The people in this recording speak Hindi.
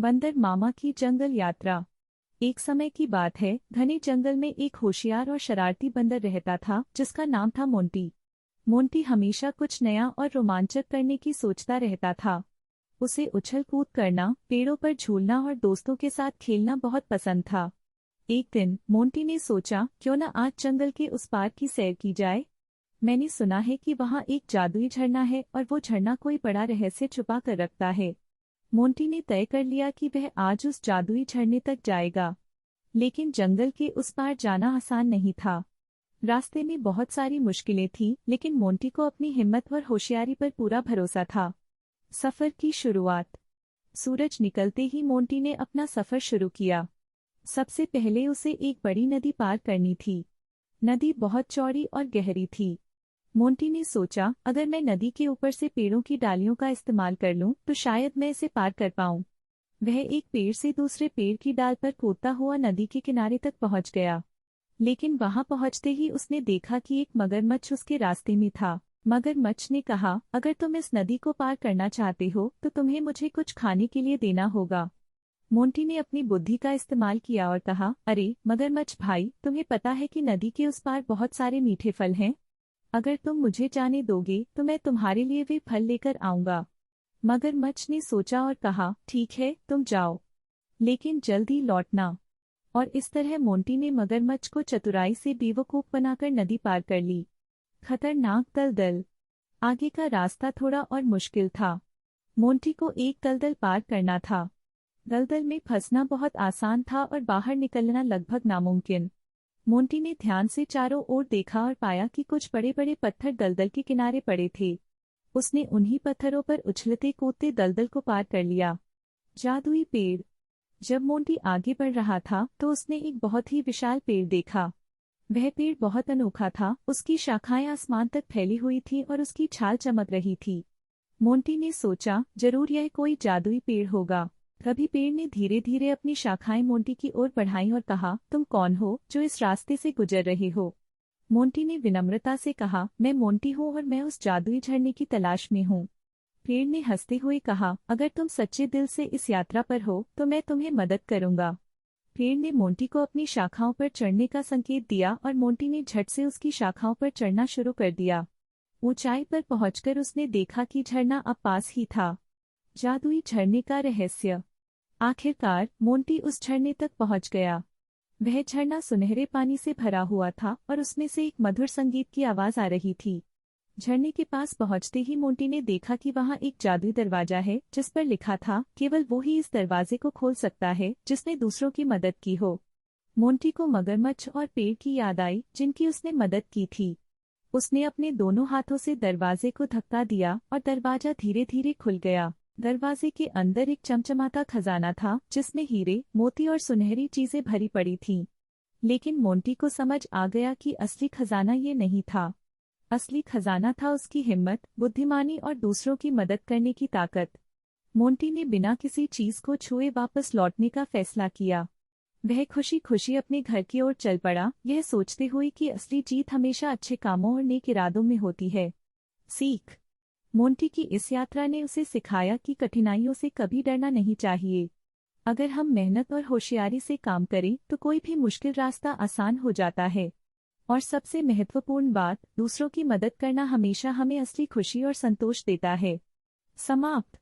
बंदर मामा की जंगल यात्रा। एक समय की बात है, घने जंगल में एक होशियार और शरारती बंदर रहता था जिसका नाम था मोंटी। मोंटी हमेशा कुछ नया और रोमांचक करने की सोचता रहता था। उसे उछल कूद करना, पेड़ों पर झूलना और दोस्तों के साथ खेलना बहुत पसंद था। एक दिन मोंटी ने सोचा, क्यों न आज जंगल के उस पार की सैर की जाए। मैंने सुना है कि वहाँ एक जादुई झरना है और वो झरना कोई बड़ा रहस्य छुपा कर रखता है। मोंटी ने तय कर लिया कि वह आज उस जादुई झरने तक जाएगा। लेकिन जंगल के उस पार जाना आसान नहीं था। रास्ते में बहुत सारी मुश्किलें थीं, लेकिन मोंटी को अपनी हिम्मत और होशियारी पर पूरा भरोसा था। सफर की शुरुआत। सूरज निकलते ही मोंटी ने अपना सफर शुरू किया। सबसे पहले उसे एक बड़ी नदी पार करनी थी। नदी बहुत चौड़ी और गहरी थी। मोंटी ने सोचा, अगर मैं नदी के ऊपर से पेड़ों की डालियों का इस्तेमाल कर लूं तो शायद मैं इसे पार कर पाऊं। वह एक पेड़ से दूसरे पेड़ की डाल पर कूदता हुआ नदी के किनारे तक पहुंच गया। लेकिन वहां पहुंचते ही उसने देखा कि एक मगरमच्छ उसके रास्ते में था। मगरमच्छ ने कहा, अगर तुम इस नदी को पार करना चाहते हो तो तुम्हें मुझे कुछ खाने के लिए देना होगा। मोंटी ने अपनी बुद्धि का इस्तेमाल किया और कहा, अरे मगरमच्छ भाई, तुम्हें पता है कि नदी के उस पार बहुत सारे मीठे फल हैं। अगर तुम मुझे जाने दोगे तो मैं तुम्हारे लिए वे फल लेकर आऊंगा। मगरमच्छ ने सोचा और कहा, ठीक है, तुम जाओ, लेकिन जल्दी लौटना। और इस तरह मोंटी ने मगरमच्छ को चतुराई से बेवकूफ बनाकर नदी पार कर ली। खतरनाक दलदल। आगे का रास्ता थोड़ा और मुश्किल था। मोंटी को एक दलदल पार करना था। दलदल में फंसना बहुत आसान था और बाहर निकलना लगभग नामुमकिन। मोंटी ने ध्यान से चारों ओर देखा और पाया कि कुछ बड़े बड़े पत्थर दलदल के किनारे पड़े थे। उसने उन्हीं पत्थरों पर उछलते कूदते दलदल को पार कर लिया। जादुई पेड़। जब मोंटी आगे बढ़ रहा था तो उसने एक बहुत ही विशाल पेड़ देखा। वह पेड़ बहुत अनोखा था, उसकी शाखाएं आसमान तक फैली हुई थीं और उसकी छाल चमक रही थी। मोंटी ने सोचा, जरूर यह कोई जादुई पेड़ होगा। तभी पेड़ ने धीरे धीरे अपनी शाखाएं मोंटी की ओर बढ़ाईं और कहा, तुम कौन हो जो इस रास्ते से गुजर रहे हो। मोंटी ने विनम्रता से कहा, मैं मोंटी हूँ और मैं उस जादुई झरने की तलाश में हूँ। पेड़ ने हंसते हुए कहा, अगर तुम सच्चे दिल से इस यात्रा पर हो तो मैं तुम्हें मदद करूंगा। पेड़ ने मोंटी को अपनी शाखाओं पर चढ़ने का संकेत दिया और मोंटी ने झट से उसकी शाखाओं पर चढ़ना शुरू कर दिया। ऊंचाई पर पहुंचकर उसने देखा कि झरना अब पास ही था। जादुई झरने का रहस्य। आखिरकार मोंटी उस झरने तक पहुंच गया। वह झरना सुनहरे पानी से भरा हुआ था और उसमें से एक मधुर संगीत की आवाज आ रही थी। झरने के पास पहुंचते ही मोंटी ने देखा कि वहां एक जादुई दरवाजा है जिस पर लिखा था, केवल वो ही इस दरवाजे को खोल सकता है जिसने दूसरों की मदद की हो। मोंटी को मगरमच्छ और पेड़ की याद आई जिनकी उसने मदद की थी। उसने अपने दोनों हाथों से दरवाजे को धक्का दिया और दरवाजा धीरे धीरे खुल गया। दरवाजे के अंदर एक चमचमाता खजाना था जिसमें हीरे, मोती और सुनहरी चीजें भरी पड़ी थीं। लेकिन मोंटी को समझ आ गया कि असली खजाना ये नहीं था। असली खजाना था उसकी हिम्मत, बुद्धिमानी और दूसरों की मदद करने की ताकत। मोंटी ने बिना किसी चीज को छुए वापस लौटने का फैसला किया। वह खुशी खुशी अपने घर की ओर चल पड़ा, यह सोचते हुए कि असली जीत हमेशा अच्छे कामों और नेक इरादों में होती है। सीख। मोंटी की इस यात्रा ने उसे सिखाया कि कठिनाइयों से कभी डरना नहीं चाहिए। अगर हम मेहनत और होशियारी से काम करें तो कोई भी मुश्किल रास्ता आसान हो जाता है। और सबसे महत्वपूर्ण बात, दूसरों की मदद करना हमेशा हमें असली खुशी और संतोष देता है। समाप्त।